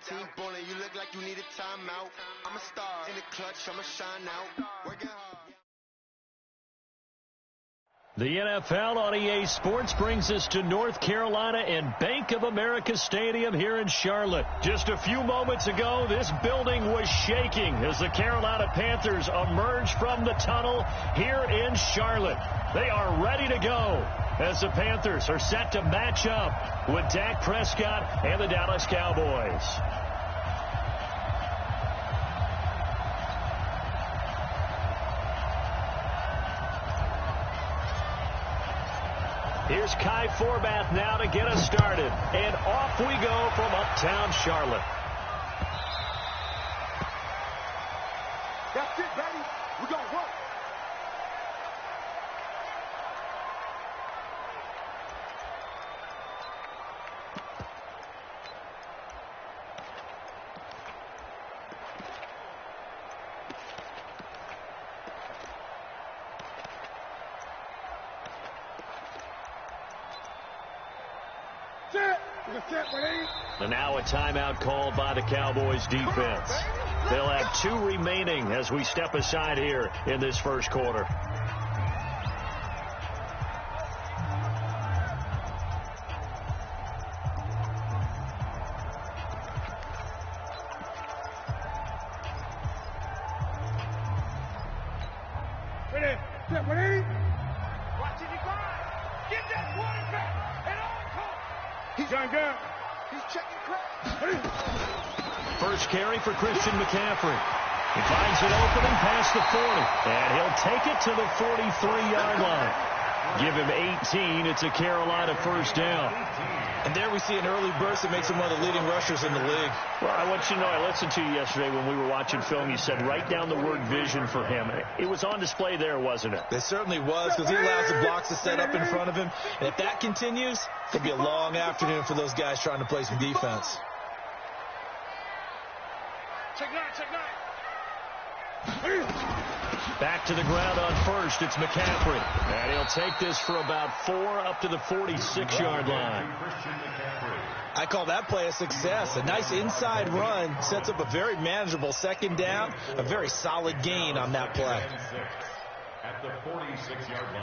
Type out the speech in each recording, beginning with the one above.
team bowling, you look like you need a timeout. I'm a star in the clutch, I'ma shine out. Working hard. The NFL on EA Sports brings us to North Carolina and Bank of America Stadium here in Charlotte. Just a few moments ago, this building was shaking as the Carolina Panthers emerged from the tunnel here in Charlotte. They are ready to go as the Panthers are set to match up with Dak Prescott and the Dallas Cowboys. Here's Kai Forbath now to get us started. And off we go from uptown Charlotte. That's it, baby. We're going to work. And now a timeout called by the Cowboys defense. They'll have 2 remaining as we step aside here in this first quarter. Ready, step ready. Watching the grind. Get that quarterback and on call. He's on gun. He's checking crack. First carry for Christian McCaffrey. He finds an opening past the 40, and he'll take it to the 43-yard line. Give him 18. It's a Carolina first down. And there we see an early burst that makes him one of the leading rushers in the league. Well, I want you to know, I listened to you yesterday when we were watching film. You said write down the word vision for him. It was on display there, wasn't it? It certainly was, because he allows the blocks to set up in front of him. And if that continues, it'll be a long afternoon for those guys trying to play some defense. Check nine. Back to the ground on first. It's McCaffrey. And he'll take this for about 4 up to the 46-yard line. I call that play a success. A nice inside run sets up a very manageable second down. A very solid gain on that play. At the 46-yard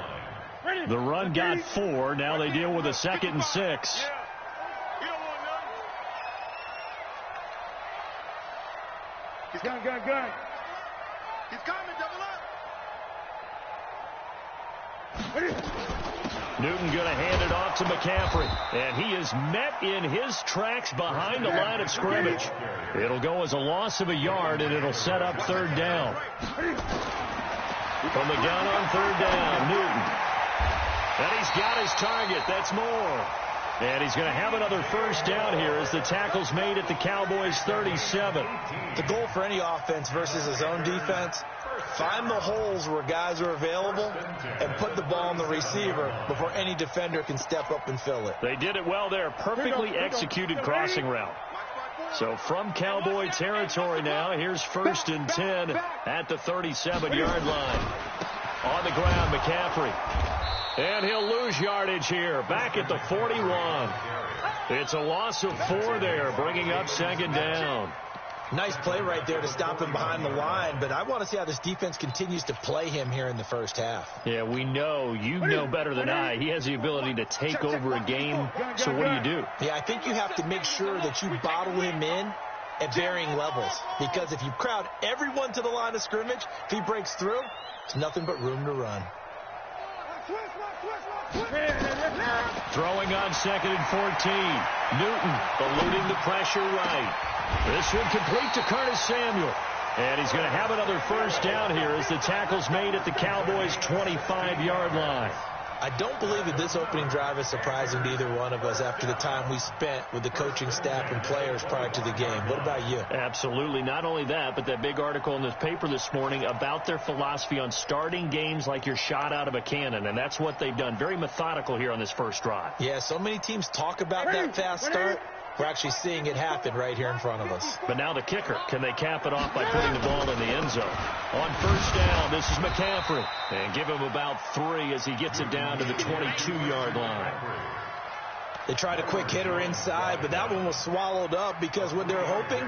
line. The run got 4. Now they deal with a 2nd and 6. He's gun. He's coming, double up. Newton going to hand it off to McCaffrey. And he is met in his tracks behind the line of scrimmage. It'll go as a loss of a yard, and it'll set up 3rd down. From the gun on 3rd down, Newton. And he's got his target. That's more. And he's going to have another first down here as the tackle's made at the Cowboys' 37. The goal for any offense versus his own defense, find the holes where guys are available and put the ball on the receiver before any defender can step up and fill it. They did it well there. Perfectly executed crossing route. So from Cowboy territory now, here's 1st and 10 at the 37-yard line. On the ground, McCaffrey. And he'll lose yardage here, back at the 41. It's a loss of 4 there, bringing up 2nd down. Nice play right there to stop him behind the line, but I want to see how this defense continues to play him here in the first half. Yeah, we know, you know better than I, he has the ability to take over a game, so what do? Yeah, I think you have to make sure that you bottle him in at varying levels, because if you crowd everyone to the line of scrimmage, if he breaks through, it's nothing but room to run. Throwing on 2nd and 14. Newton eluding the pressure right. This one complete to Curtis Samuel. And he's going to have another first down here as the tackle's made at the Cowboys' 25-yard line. I don't believe that this opening drive is surprising to either one of us after the time we spent with the coaching staff and players prior to the game. What about you? Absolutely. Not only that, but that big article in the paper this morning about their philosophy on starting games like you're shot out of a cannon, and that's what they've done. Very methodical here on this first drive. Yeah, so many teams talk about that fast start. We're actually seeing it happen right here in front of us. But now the kicker. Can they cap it off by putting the ball in the end zone? On first down, this is McCaffrey. And give him about 3 as he gets it down to the 22-yard line. They tried a quick hitter inside, but that one was swallowed up because what they're hoping,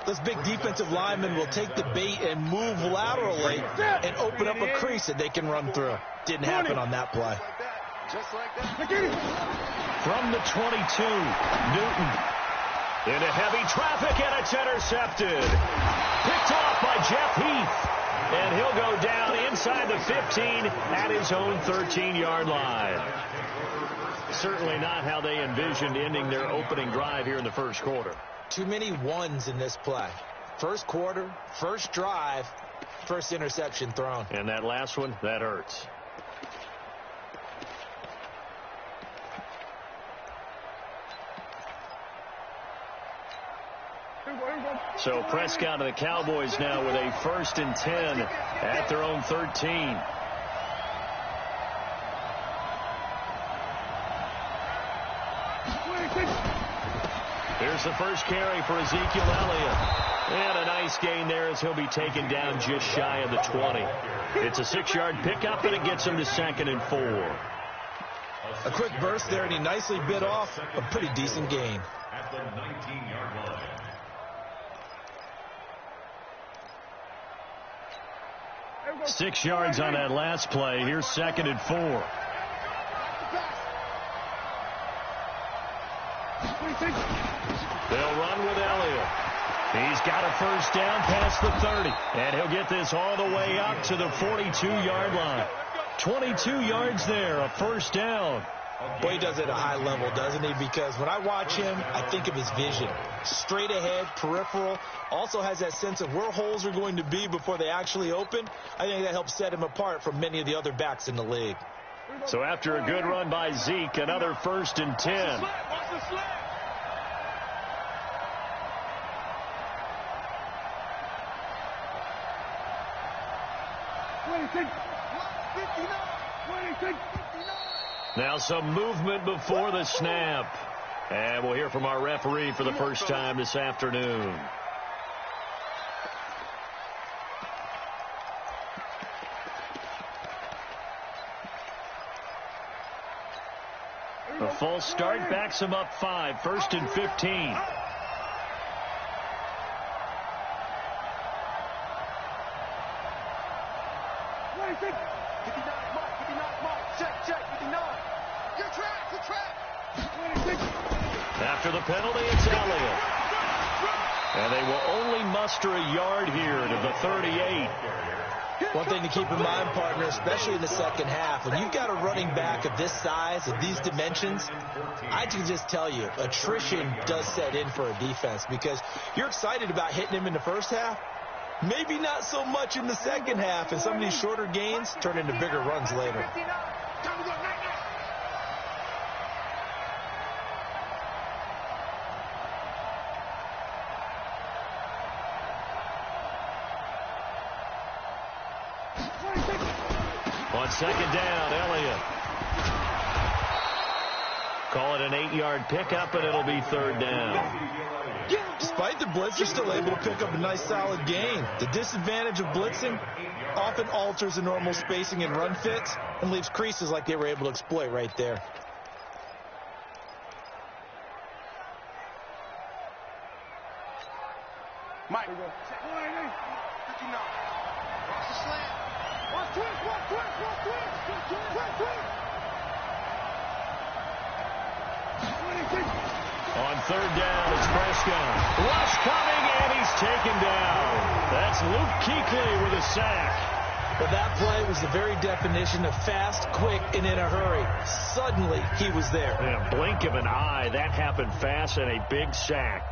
this big defensive lineman will take the bait and move laterally and open up a crease that they can run through. Didn't happen on that play. Just like that. From the 22, Newton into heavy traffic, and it's intercepted. Picked off by Jeff Heath. And he'll go down inside the 15 at his own 13-yard line. Certainly not how they envisioned ending their opening drive here in the first quarter. Too many ones in this play. First quarter, first drive, first interception thrown. And that last one, that hurts. So Prescott and the Cowboys now with a 1st and 10 at their own 13. Here's the first carry for Ezekiel Elliott. And a nice gain there as he'll be taken down just shy of the 20. It's a 6-yard pickup, and it gets him to 2nd and 4. A quick burst there, and he nicely bit off a pretty decent gain. At the 19-yard line. 6 yards on that last play. Here's 2nd and 4. They'll run with Elliott. He's got a first down past the 30. And he'll get this all the way up to the 42-yard line. 22 yards there, a first down. Boy, he does it at a high level, doesn't he? Because when I watch him, I think of his vision. Straight ahead, peripheral. Also has that sense of where holes are going to be before they actually open. I think that helps set him apart from many of the other backs in the league. So after a good run by Zeke, another 1st and 10. Now some movement before the snap. And we'll hear from our referee for the first time this afternoon. A false start backs him up 5, 1st and 15. After the penalty, it's Elliott. And they will only muster a yard here to the 38. One thing to keep in mind, partner, especially in the second half, when you've got a running back of this size, of these dimensions, I can just tell you, attrition does set in for a defense because you're excited about hitting him in the first half. Maybe not so much in the second half, and some of these shorter gains turn into bigger runs later. On 2nd down, Elliott. Call it an 8-yard pickup, and it'll be 3rd down. Despite the blitz, they're still able to pick up a nice solid gain. The disadvantage of blitzing often alters the normal spacing and run fits and leaves creases like they were able to exploit right there. Mike. Watch the slant. Watch twist. On 3rd down, it's Prescott. Rush coming, and he's taken down. That's Luke Kuechly with a sack. But that play was the very definition of fast, quick, and in a hurry. Suddenly, he was there. In a blink of an eye, that happened fast, and a big sack.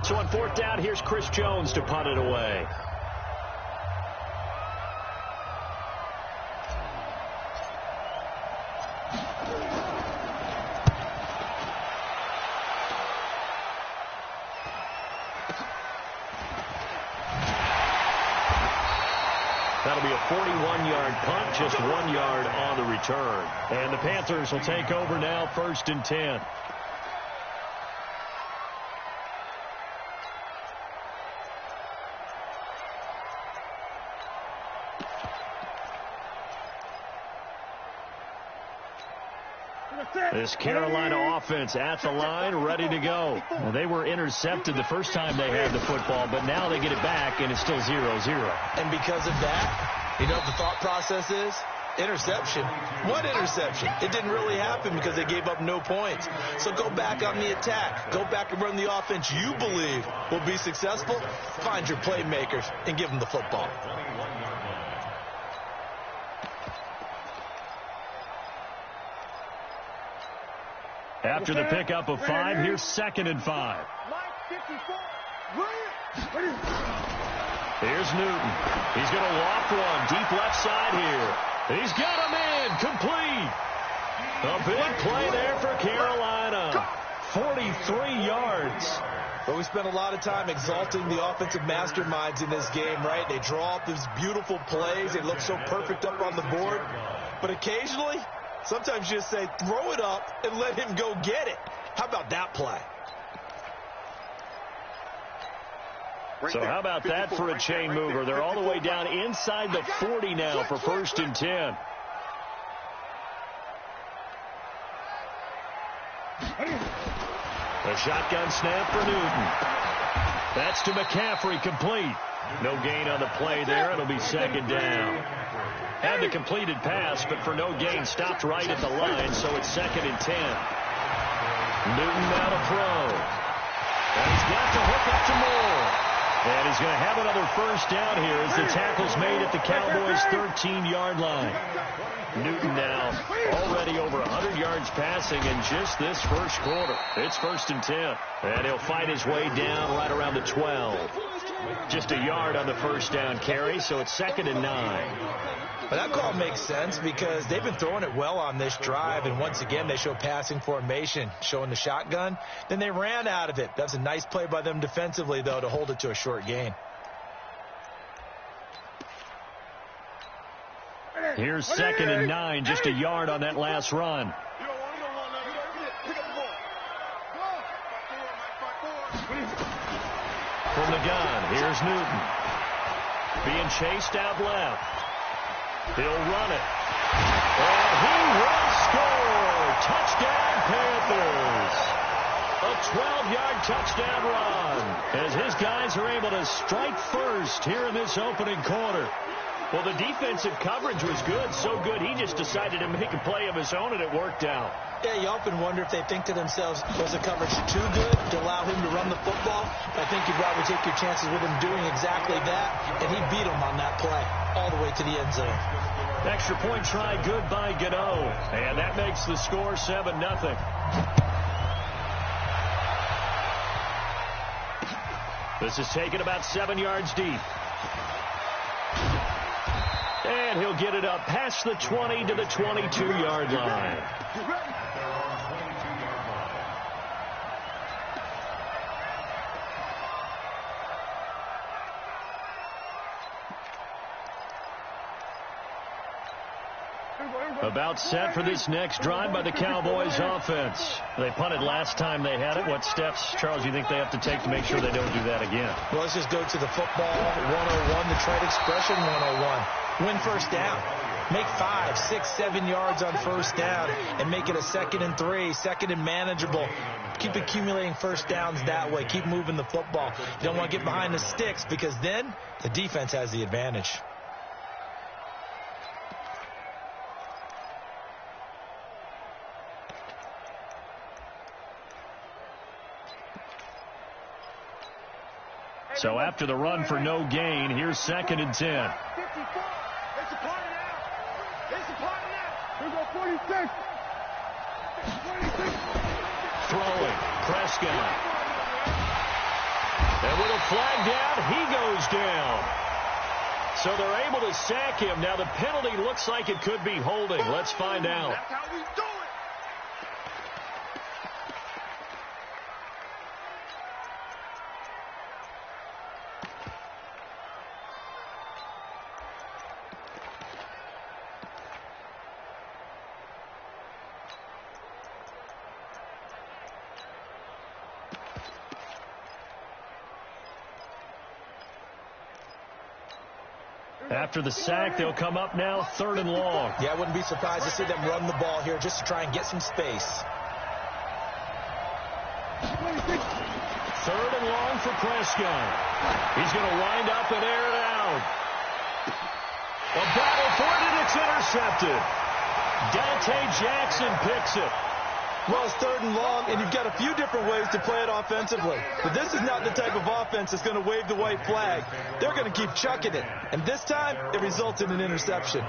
So on 4th down, here's Chris Jones to punt it away. That'll be a 41-yard punt, just 1 yard on the return. And the Panthers will take over now, 1st and 10. This Carolina offense at the line, ready to go. Well, they were intercepted the first time they had the football, but now they get it back, and it's still 0-0. And because of that, you know what the thought process is? Interception. What interception? It didn't really happen because they gave up no points. So go back on the attack. Go back and run the offense you believe will be successful. Find your playmakers and give them the football. After the pickup of 5, here's 2nd and 5. Here's Newton. He's going to walk one deep left side here. He's got him in. Complete. A big play there for Carolina. 43 yards. But we spent a lot of time exalting the offensive masterminds in this game, right? They draw up these beautiful plays. They look so perfect up on the board. But occasionally, sometimes you just say, throw it up and let him go get it. How about that play? So how about that for a chain mover? They're all the way down inside the 40 now for 1st and 10. A shotgun snap for Newton. That's to McCaffrey, complete. No gain on the play there. It'll be 2nd down. Had the completed pass, but for no gain, stopped right at the line, so it's 2nd and 10. Newton now to throw. And he's got to hook up to Moore. And he's going to have another 1st down here as the tackle's made at the Cowboys' 13-yard line. Newton now already over 100 yards passing in just this first quarter. It's 1st and 10. And he'll fight his way down right around the 12. Just a yard on the 1st down carry, so it's 2nd and 9. But that call makes sense because they've been throwing it well on this drive, and once again they show passing formation, showing the shotgun. Then they ran out of it. That's a nice play by them defensively, though, to hold it to a short gain. Here's 2nd and 9, just a yard on that last run. From the gun, here's Newton. Being chased out left. He'll run it. And he will score. Touchdown, Panthers. A 12-yard touchdown run as his guys are able to strike first here in this opening quarter. Well, the defensive coverage was good, so good he just decided to make a play of his own, and it worked out. Yeah, you often wonder if they think to themselves, was the coverage too good to allow him to run the football? I think you'd rather take your chances with him doing exactly that, and he beat him on that play all the way to the end zone. Extra point try good by Gano, and that makes the score 7-0. This is taken about 7 yards deep. And he'll get it up past the 20 to the 22-yard line. About set for this next drive by the Cowboys offense. They punted last time they had it. What steps, Charles, you think they have to take to make sure they don't do that again? Well, let's just go to the football 101, the trade expression 101. Win 1st down. Make 5, 6, 7 yards on 1st down and make it a 2nd and 3, 2nd and manageable. Keep accumulating 1st downs that way. Keep moving the football. You don't want to get behind the sticks because then the defense has the advantage. So after the run for no gain, here's 2nd and 10. Throwing, Prescott. And with a flag down, he goes down. So they're able to sack him. Now the penalty looks like it could be holding. Let's find out. That's how we do it. After the sack, they'll come up now 3rd and long. Yeah, I wouldn't be surprised to see them run the ball here just to try and get some space. 3rd and long for Prescott. He's going to wind up and air it out. A battle for it, and it's intercepted. Dante Jackson picks it. Well, it's 3rd and long, and you've got a few different ways to play it offensively. But this is not the type of offense that's going to wave the white flag. They're going to keep chucking it. And this time, it results in an interception.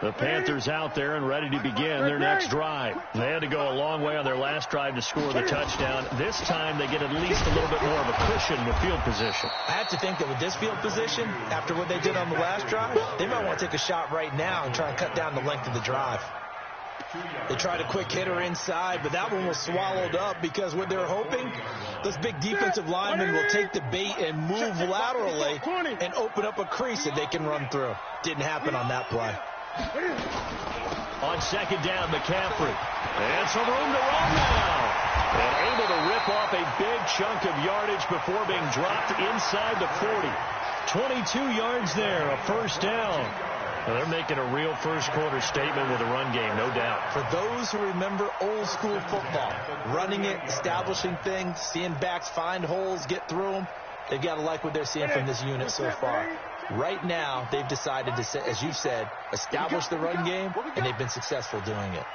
The Panthers out there and ready to begin their next drive. They had to go a long way on their last drive to score the touchdown. This time they get at least a little bit more of a cushion with field position. I have to think that with this field position, after what they did on the last drive, they might want to take a shot right now and try and cut down the length of the drive. They tried a quick hitter inside, but that one was swallowed up because what they're hoping, those big defensive linemen will take the bait and move laterally and open up a crease that they can run through. Didn't happen on that play. On 2nd down, McCaffrey. And some room to run now. And able to rip off a big chunk of yardage before being dropped inside the 40. 22 yards there, a 1st down. Well, they're making a real first-quarter statement with a run game, no doubt. For those who remember old-school football, running it, establishing things, seeing backs find holes, get through them, they've got to like what they're seeing from this unit so far. Right now, they've decided to, as you've said, establish the run game, and they've been successful doing it.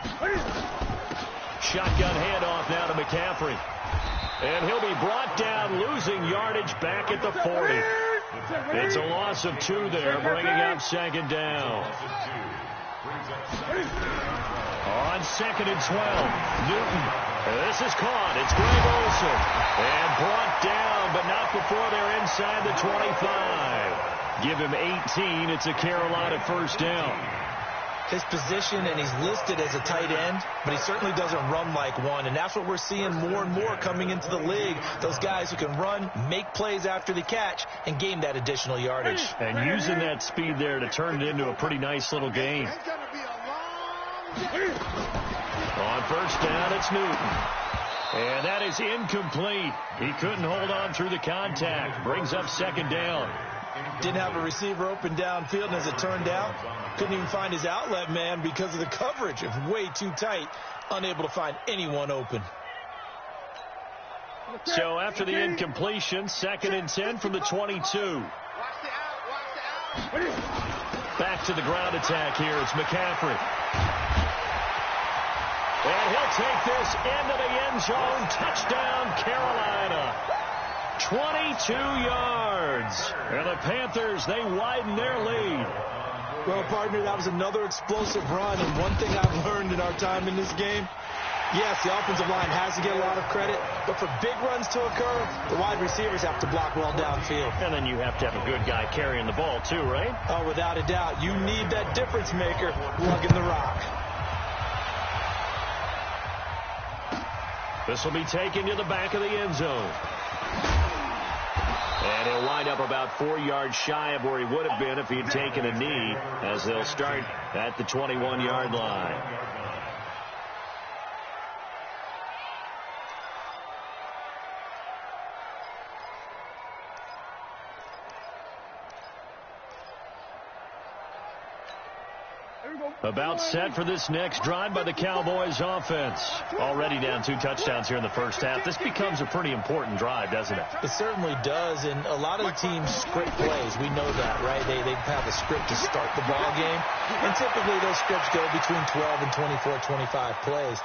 Shotgun handoff now to McCaffrey. And he'll be brought down, losing yardage back at the 40. It's a loss of 2 there, bringing up 2nd down. On 2nd and 12, Newton. This is caught. It's Greg Olsen. And brought down, but not before they're inside the 25. Give him 18. It's a Carolina 1st down. His position, and he's listed as a tight end, but he certainly doesn't run like one, and that's what we're seeing more and more coming into the league. Those guys who can run, make plays after the catch, and gain that additional yardage. And using that speed there to turn it into a pretty nice little game. On 1st down, it's Newton. And that is incomplete. He couldn't hold on through the contact. Brings up 2nd down. Didn't have a receiver open downfield, and as it turned out, couldn't even find his outlet man because of the coverage. It was way too tight, unable to find anyone open. So after the incompletion, 2nd and 10 from the 22. Back to the ground attack here. It's McCaffrey. And he'll take this into the end zone. Touchdown, Carolina. 22 yards. And the Panthers, they widen their lead. Well, partner, that was another explosive run. And one thing I've learned in our time in this game, yes, the offensive line has to get a lot of credit, but for big runs to occur, the wide receivers have to block well downfield. And then you have to have a good guy carrying the ball too, right? Oh, without a doubt. You need that difference maker lugging the rock. This will be taken to the back of the end zone. And he'll wind up about 4 yards shy of where he would have been if he had taken a knee, as they'll start at the 21-yard line. About set for this next drive by the Cowboys offense. Already down 2 touchdowns here in the first half. This becomes a pretty important drive, doesn't it? It certainly does, and a lot of the teams script plays. We know that, right? They have a script to start the ball game, and typically those scripts go between 12 and 24, 25 plays.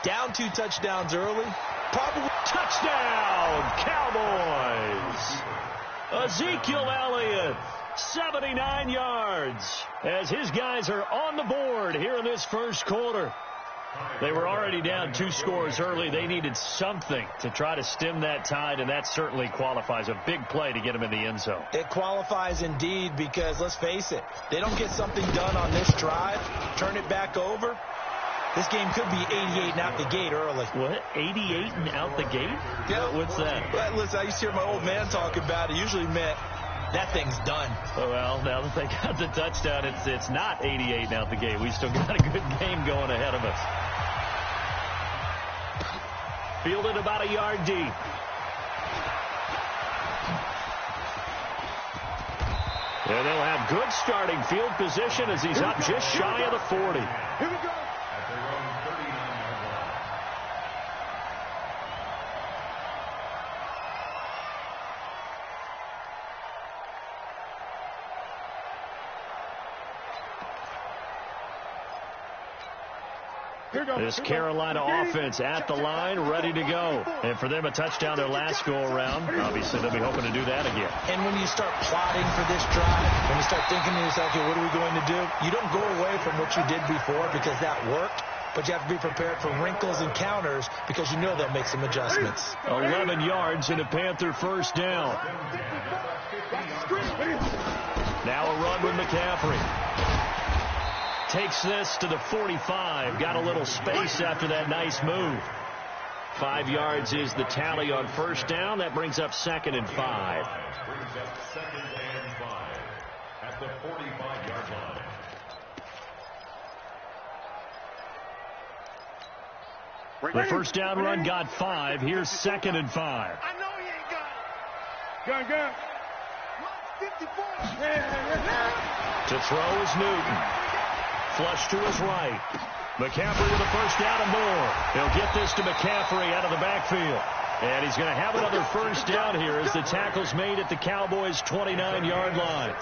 Down 2 touchdowns early, probably touchdown, Cowboys! Ezekiel Elliott, 79 yards, as his guys are on the board here in this first quarter. They were already down 2 scores early. They needed something to try to stem that tide, and that certainly qualifies. A big play to get them in the end zone. It qualifies indeed, because let's face it, they don't get something done on this drive, turn it back over, this game could be 88 and out the gate early. What? 88 and out the gate? Yeah. What's that? Well, listen, I used to hear my old man talk about it. Usually meant that thing's done. Oh, well, now that they got the touchdown, it's not 88 and out the gate. We still got a good game going ahead of us. Fielded about a yard deep. And they'll have good starting field position as he's up just shy of the 40. Here we go. At their own 39-yard line. This Carolina offense at the line, ready to go. And for them, a touchdown their last go-around. Obviously, they'll be hoping to do that again. And when you start plotting for this drive, when you start thinking to yourself, okay, what are we going to do? You don't go away from what you did before because that worked, but you have to be prepared for wrinkles and counters because you know they'll make some adjustments. 11 yards and a Panther first down. Now a run with McCaffrey. Takes this to the 45. Got a little space after that nice move. 5 yards is the tally on first down. That brings up 2nd and 5. Brings up 2nd and 5 at the 45-yard line. The first down run got 5. Here's 2nd and 5. I know he ain't got it. Gun. 54. To throw is Newton. Flush to his right. McCaffrey with a first down and more. He'll get this to McCaffrey out of the backfield. And he's going to have another first down here as the tackle's made at the Cowboys' 29-yard line.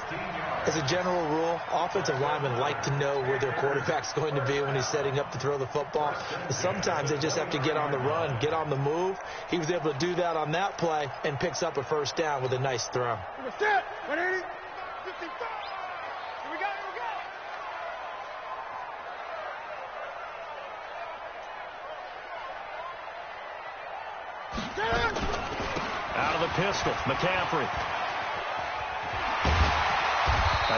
As a general rule, offensive linemen like to know where their quarterback's going to be when he's setting up to throw the football. But sometimes they just have to get on the run, get on the move. He was able to do that on that play and picks up a first down with a nice throw. 180. 55. Here we go. Out of the pistol, McCaffrey.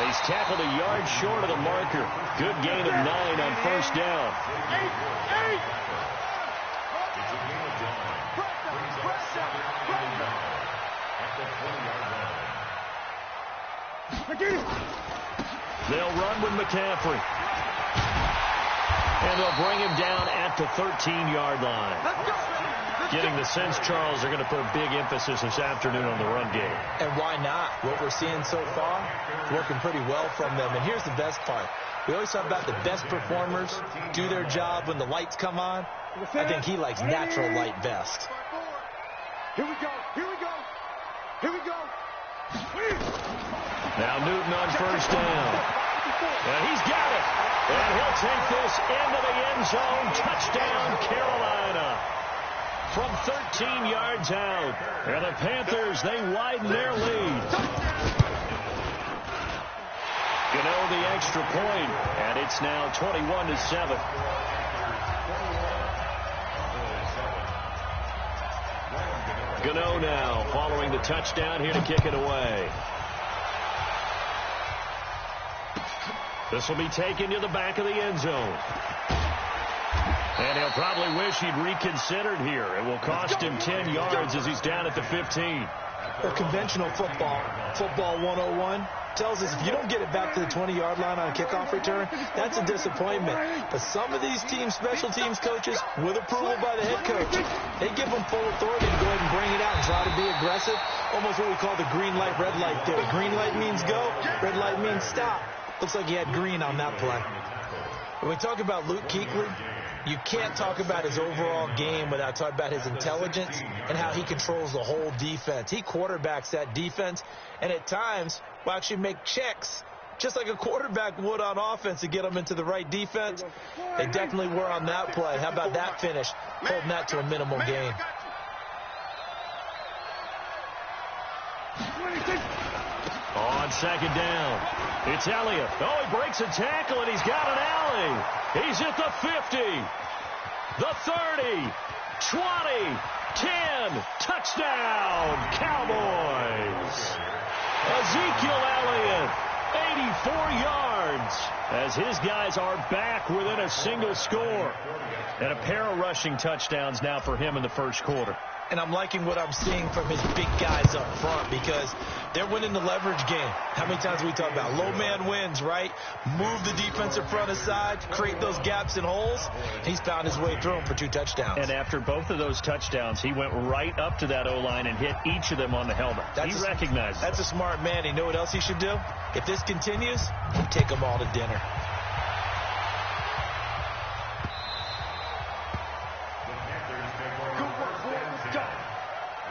He's tackled a yard short of the marker. Good gain of 9 on first down. 8. It's a gain of 9. Brings up 2nd and 9 at the 20-yard line. They'll run with McCaffrey. And they'll bring him down at the 13-yard line. Getting the sense, Charles, they're going to put a big emphasis this afternoon on the run game. And why not? What we're seeing so far is working pretty well from them. And here's the best part. We always talk about the best performers do their job when the lights come on. I think he likes natural light best. Here we go. Now Newton on first down. And he's got it. And he'll take this into the end zone. Touchdown, Carolina. From 13 yards out. And the Panthers, they widen their lead. Gano the extra point, and it's now 21-7. Gano now following the touchdown here to kick it away. This will be taken to the back of the end zone. And he'll probably wish he'd reconsidered here. It will cost him 10 yards as he's down at the 15. Well, conventional football 101, tells us if you don't get it back to the 20-yard line on a kickoff return, that's a disappointment. But some of these teams, special teams coaches, with approval by the head coach, they give them full authority to go ahead and bring it out and try to be aggressive. Almost what we call the green light, red light theory. Green light means go, red light means stop. Looks like he had green on that play. When we talk about Luke Kuechly, you can't talk about his overall game without talking about his intelligence and how he controls the whole defense. He quarterbacks that defense, and at times will actually make checks, just like a quarterback would on offense to get them into the right defense. They definitely were on that play. How about that finish? Holding that to a minimal gain. On second down, it's Elliott. Oh, he breaks a tackle, and he's got an alley. He's at the 50, the 30, 20, 10. Touchdown, Cowboys. Ezekiel Elliott, 84 yards, as his guys are back within a single score. And a pair of rushing touchdowns now for him in the first quarter. And I'm liking what I'm seeing from his big guys up front, because They're winning the leverage game. How many times have we talked about low man wins, right? Move the defensive front aside, create those gaps and holes. He's found his way through them for 2 touchdowns. And after both of those touchdowns, he went right up to that O-line and hit each of them on the helmet. He recognized it. That's a smart man. You know what else he should do? If this continues, take them all to dinner.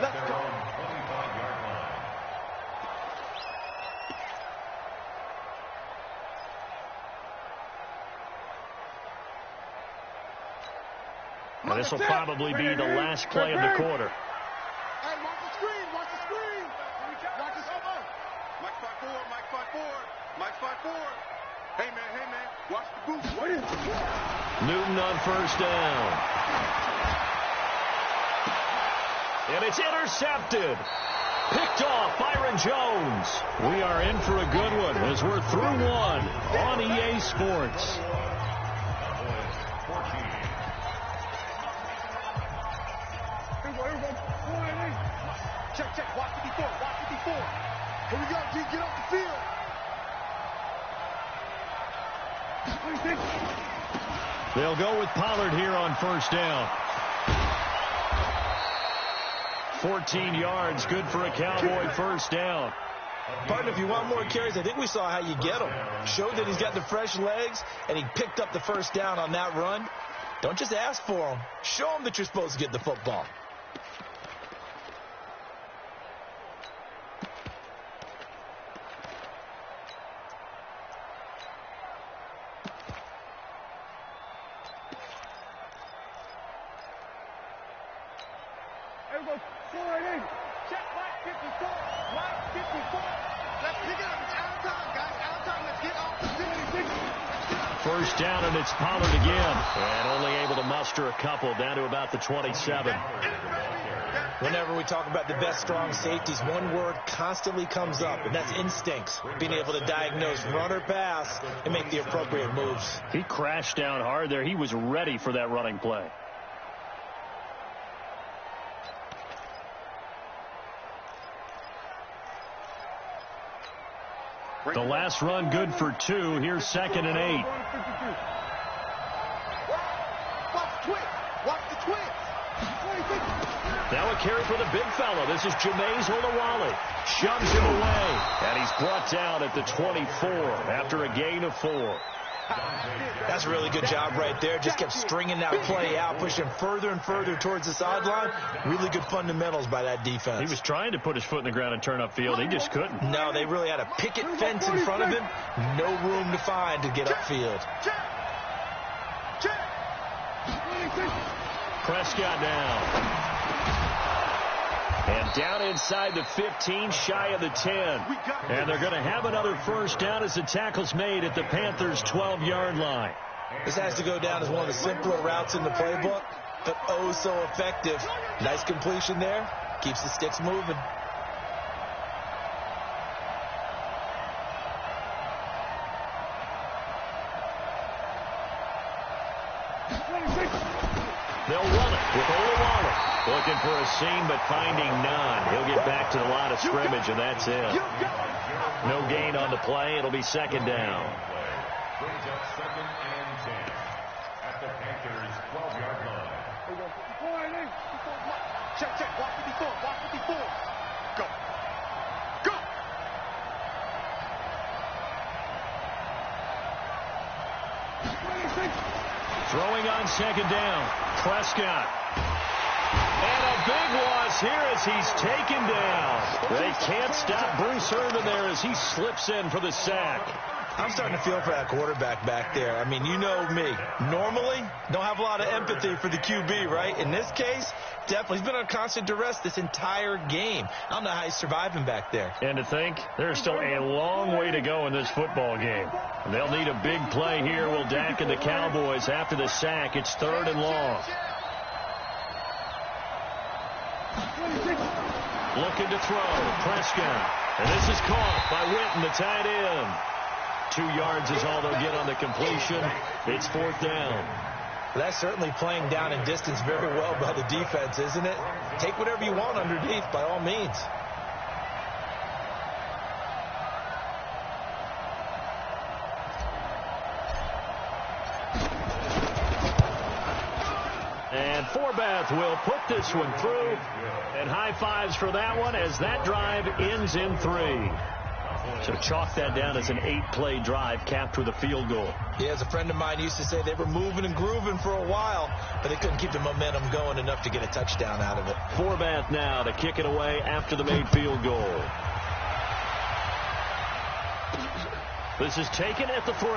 Let's go. Now, this will probably be the last play of the quarter. Hey, watch the screen, watch the screen. Watch the screen. Mike 5-4, Mike 5-4, Mike 5-4. Hey, man, watch the booth. Newton on first down. And it's intercepted. Picked off Byron Jones. We are in for a good one as we're through one on EA Sports. Check, watch it before. Here we go, G, get off the field. They'll go with Pollard here on first down. 14 yards, good for a Cowboy first down. Partner, if you want more carries, I think we saw how you get him. Showed that he's got the fresh legs, and he picked up the first down on that run. Don't just ask for him. Show him that you're supposed to get the football. Check, Mike 54. Let's pick it up. It's out of time, guys. Out of time. Let's get off the 56. First down, and it's Pollard again. And only able to muster a couple, down to about the 27. Whenever we talk about the best strong safeties, one word constantly comes up, and that's instincts. Being able to diagnose run or pass and make the appropriate moves. He crashed down hard there. He was ready for that running play. The last run good for 2. Here's 2nd and 8. Watch the twist. Now a carry for the big fella. This is jermaine70122's. Shoves him away. And he's brought down at the 24 after a gain of 4. That's a really good job right there. Just kept stringing that play out, pushing further and further towards the sideline. Really good fundamentals by that defense. He was trying to put his foot in the ground and turn upfield. He just couldn't. No, they really had a picket fence in front of him. No room to find to get upfield. Prescott now. And down inside the 15, shy of the 10. And they're going to have another first down as the tackle's made at the Panthers' 12-yard line. This has to go down as one of the simpler routes in the playbook, but oh so effective. Nice completion there. Keeps the sticks moving. They'll run it with Olawale. Looking for a seam, but finding none. He'll get back to the line of scrimmage, and that's it. No gain on the play. It'll be 2nd down. Brings up 2nd and 10 at the Panthers' 12-yard line. Check. Watch it before. Go. Throwing on 2nd down. Prescott. And a big loss here as he's taken down. They can't stop Bruce Irvin there as he slips in for the sack. I'm starting to feel for that quarterback back there. I mean, you know me. Normally, don't have a lot of empathy for the QB, right? In this case, definitely. He's been under constant duress this entire game. I don't know how he's surviving back there. And to think, there's still a long way to go in this football game. They'll need a big play here, will Dak and the Cowboys after the sack. It's 3rd and long. Looking to throw. Prescott. And this is caught by Witten, the tight end. 2 yards is all they'll get on the completion. It's 4th down. That's certainly playing down in distance very well by the defense, isn't it? Take whatever you want underneath, by all means. And Forbath will put this one through. And high fives for that one as that drive ends in 3. So chalk that down as an 8-play drive capped with a field goal. Yeah, as a friend of mine used to say, they were moving and grooving for a while, but they couldn't keep the momentum going enough to get a touchdown out of it. Forbath now to kick it away after the made field goal. This is taken at the 3.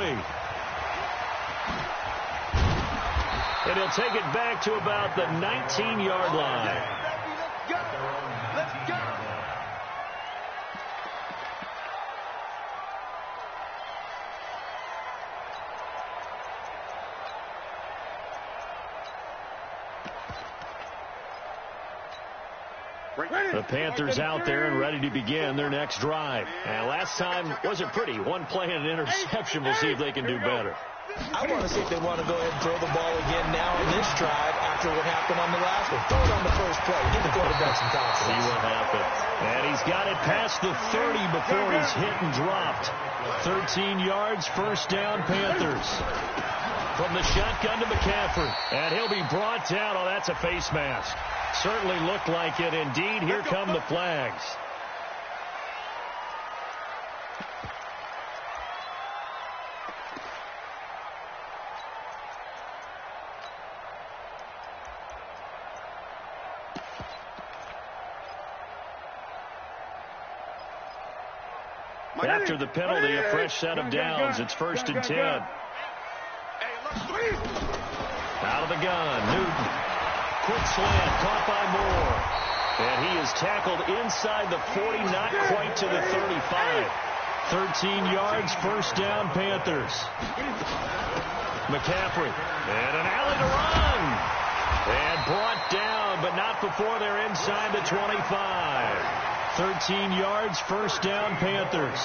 And he'll take it back to about the 19-yard line. Let's go. Let's go. The Panthers out there and ready to begin their next drive. And last time wasn't pretty. One play and an interception. We'll see if they can do better. I want to see if they want to go ahead and throw the ball again now on this drive after what happened on the last one. Throw it on the first play. Give the quarterback some confidence. See what happens. And he's got it past the 30 before he's hit and dropped. 13 yards, first down, Panthers. From the shotgun to McCaffrey. And he'll be brought down. Oh, that's a face mask. Certainly looked like it. Indeed, here come the flags. After the penalty, a fresh set of downs. It's 1st and 10. Out of the gun, Newton. Quick slant, caught by Moore. And he is tackled inside the 40, not quite to the 35. 13 yards, first down, Panthers. McCaffrey, and an alley to run. And brought down, but not before they're inside the 25. 13 yards, first down, Panthers.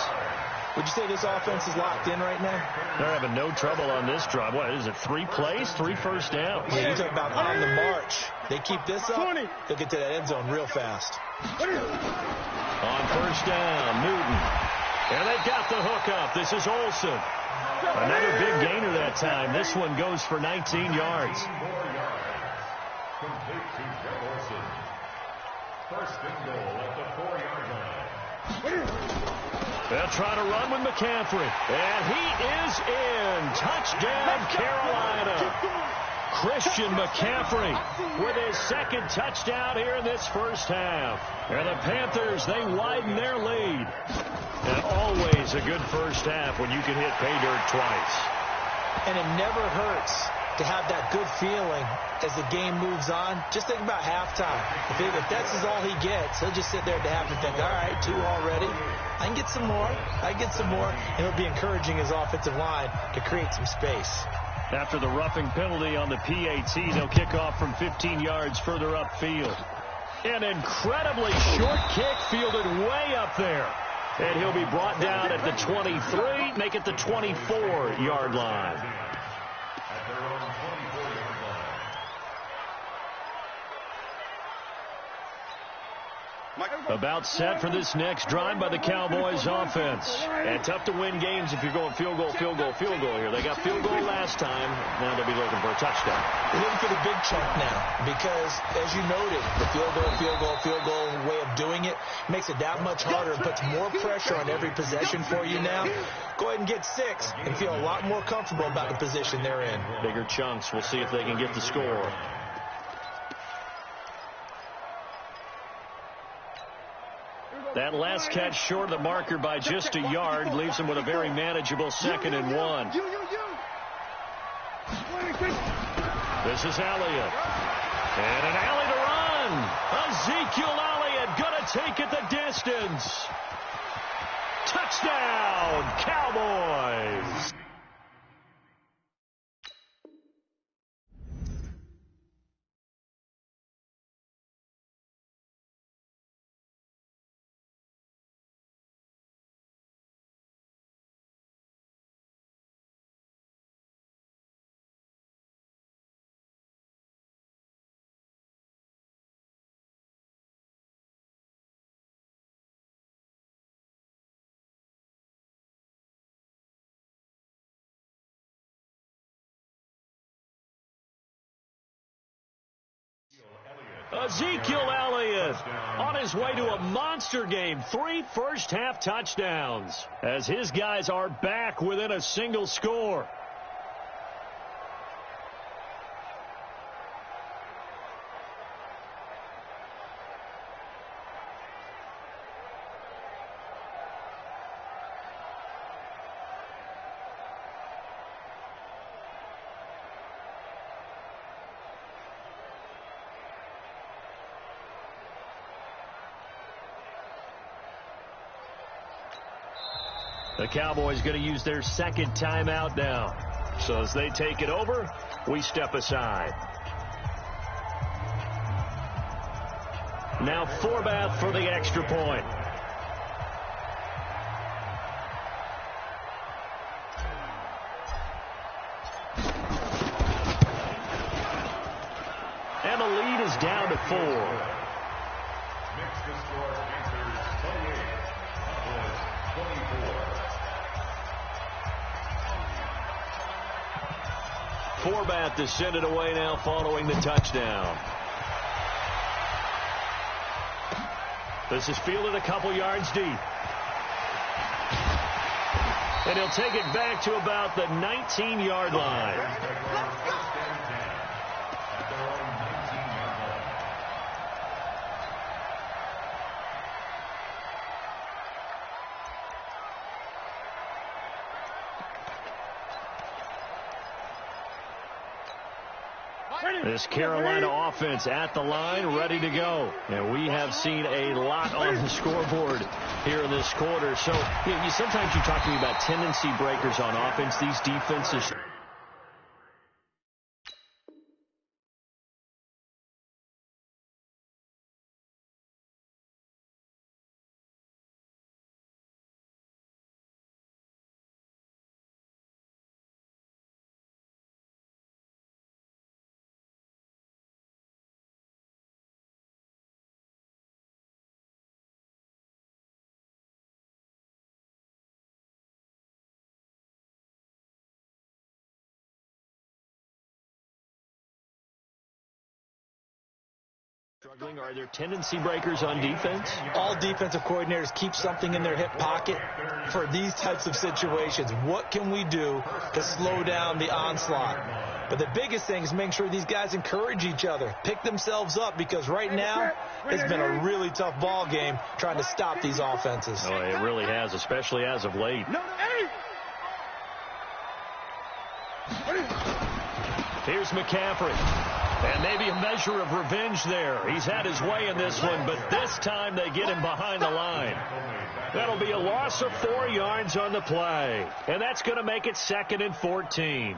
Would you say this offense is locked in right now? They're having no trouble on this drive. What is it, 3 plays, 3 first downs? Yeah, you talk about on the march. They keep this up, they'll get to that end zone real fast. On first down, Newton. And they've got the hook up. This is Olsen. Another big gainer that time. This one goes for 19 yards. Complete to Greg Olsen. First and goal at the 4-yard line. They'll try to run with McCaffrey. And he is in. Touchdown, Carolina. Christian McCaffrey with his second touchdown here in this first half. And the Panthers, they widen their lead. And always a good first half when you can hit pay dirt twice. And it never hurts to have that good feeling as the game moves on. Just think about halftime. If that's all he gets, he'll just sit there at the half and think, all right, 2 already. I can get some more. And he'll be encouraging his offensive line to create some space. After the roughing penalty on the PAT, they'll kick off from 15 yards further upfield. An incredibly short kick fielded way up there. And he'll be brought down at the 23, make it the 24-yard line. At their own 24-yard line. About set for this next drive by the Cowboys offense. And tough to win games if you're going field goal here. They got field goal last time. Now they'll be looking for a touchdown. They're looking for the big chunk now because, as you noted, the field goal way of doing it makes it that much harder and puts more pressure on every possession for you now. Go ahead and get 6 and feel a lot more comfortable about the position they're in. Bigger chunks. We'll see if they can get the score. That last catch short of the marker by just a yard leaves him with a very manageable 2nd and 1. This is Elliott. And an alley to run. Ezekiel Elliott going to take it the distance. Touchdown, Cowboys. Ezekiel Elliott on his way to a monster game. 3 first-half touchdowns as his guys are back within a single score. The Cowboys going to use their second timeout now. So as they take it over, we step aside. Now Forbath for the extra point. And the lead is down to 4. Next to score, Panthers 28, Cowboys 24. Forbath to send it away now following the touchdown. This is fielded a couple yards deep. And he'll take it back to about the 19-yard line. This Carolina offense at the line, ready to go. And we have seen a lot on the scoreboard here in this quarter. So sometimes you talk to me about tendency breakers on offense. These defenses. Struggling. Are there tendency breakers on defense? All defensive coordinators keep something in their hip pocket for these types of situations. What can we do to slow down the onslaught? But the biggest thing is making sure these guys encourage each other, pick themselves up, because right now it's been a really tough ball game trying to stop these offenses. Oh, it really has, especially as of late. Here's McCaffrey. And maybe a measure of revenge there. He's had his way in this one, but this time they get him behind the line. That'll be a loss of 4 yards on the play. And that's going to make it 2nd and 14.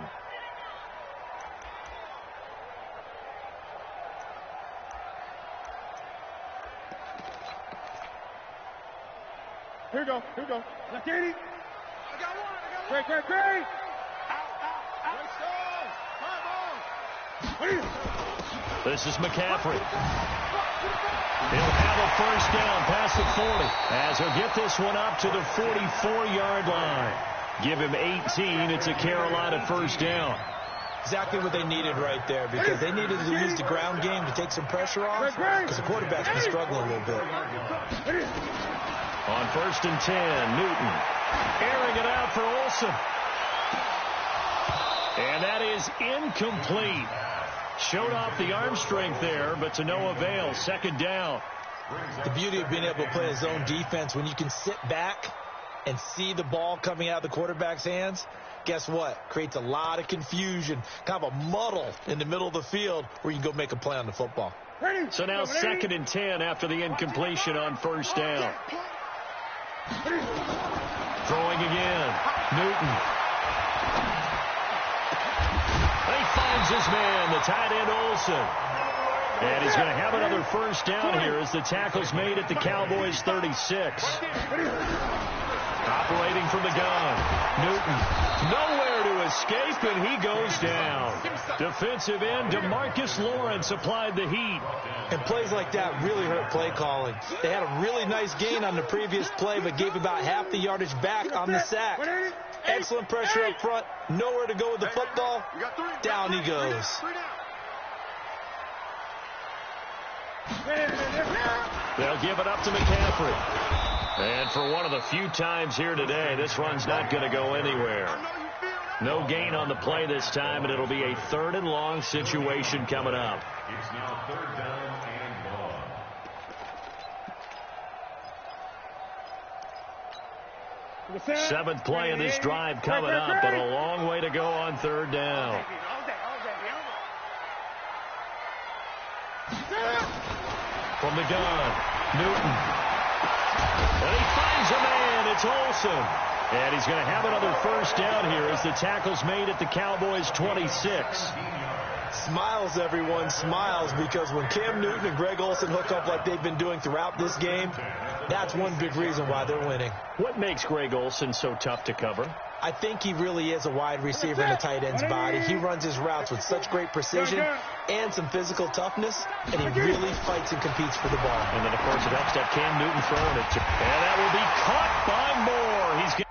Here we go. Here we go. Left 80. I got one. Great. This is McCaffrey. He'll have a first down past the 40 as he'll get this one up to the 44-yard line. Give him 18. It's a Carolina first down. Exactly what they needed right there, because they needed to use the ground game to take some pressure off, because the quarterback's been struggling a little bit. On 1st and 10, Newton airing it out for Olsen. And that is incomplete. Showed off the arm strength there, but to no avail. 2nd down. The beauty of being able to play a zone defense, when you can sit back and see the ball coming out of the quarterback's hands, guess what? Creates a lot of confusion, kind of a muddle in the middle of the field where you can go make a play on the football. So now 2nd and 10 after the incompletion on 1st down. Throwing again. Newton. He finds his man, the tight end Olsen. And he's going to have another first down here as the tackle's made at the Cowboys 36. Operating from the gun. Newton nowhere to escape, and he goes down. Defensive end DeMarcus Lawrence applied the heat. And plays like that really hurt play calling. They had a really nice gain on the previous play, but gave about half the yardage back on the sack. Excellent pressure up front. Nowhere to go with the football. Down he goes. They'll give it up to McCaffrey. And for one of the few times here today, this run's not going to go anywhere. No gain on the play this time, and it'll be a 3rd and long situation coming up. It's now 3rd down and long. 7th play of this drive coming up, but a long way to go on 3rd down. From the gun, Newton. And he finds a man. It's Olsen. And he's going to have another 1st down here as the tackle's made at the Cowboys' 26. Smiles, everyone, smiles, because when Cam Newton and Greg Olsen hook up like they've been doing throughout this game, that's one big reason why they're winning. What makes Greg Olsen so tough to cover? I think he really is a wide receiver in a tight end's body. He runs his routes with such great precision and some physical toughness, and he really fights and competes for the ball. And then, of course, it helps to have Cam Newton throwing it. And that will be caught by Moore. He's got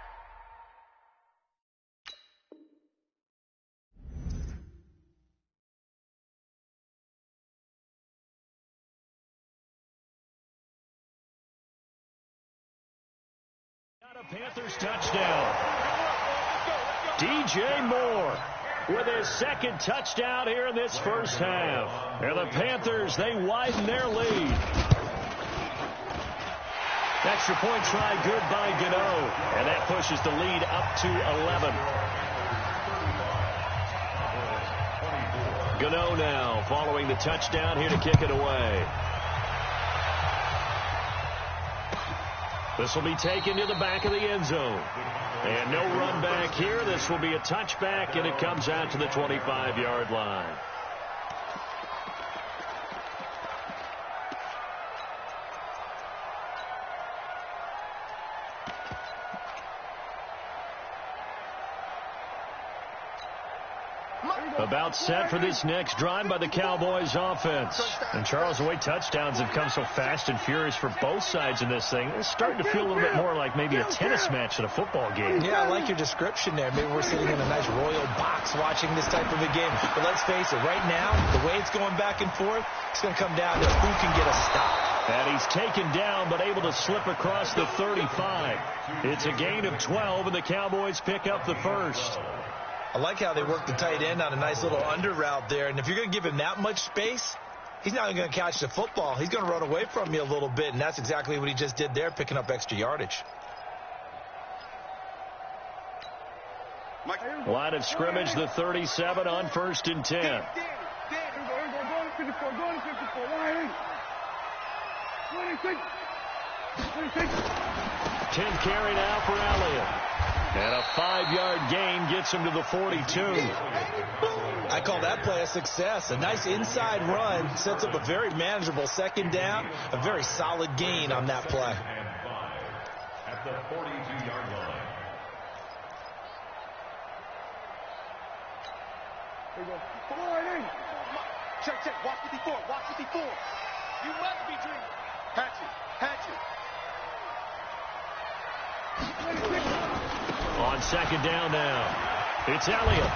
a Panthers touchdown. DJ Moore with his 2nd touchdown here in this 1st half. And the Panthers, they widen their lead. Extra point try good by Gano. And that pushes the lead up to 11. Gano now following the touchdown here to kick it away. This will be taken to the back of the end zone. And no run back here. This will be a touchback, and it comes out to the 25-yard line. About set for this next drive by the Cowboys offense. And Charles, the way touchdowns have come so fast and furious for both sides in this thing, it's starting to feel a little bit more like maybe a tennis match at a football game. Yeah, I like your description there. Maybe we're sitting in a nice royal box watching this type of a game. But let's face it, right now, the way it's going back and forth, it's going to come down to who can get a stop. And he's taken down but able to slip across the 35. It's a gain of 12, and the Cowboys pick up the 1st. I like how they work the tight end on a nice little under route there. And if you're going to give him that much space, he's not going to catch the football. He's going to run away from you a little bit, and that's exactly what he just did there, picking up extra yardage. Line of scrimmage, the 37 on 1st and 10. 10th carry now for Elliott. And a 5-yard gain gets him to the 42. I call that play a success. A nice inside run sets up a very manageable 2nd down. A very solid gain on that play. At the 42-yard line. Check. Watch 54. You must be dreaming. Hatchet. On 2nd down now, it's Elliott.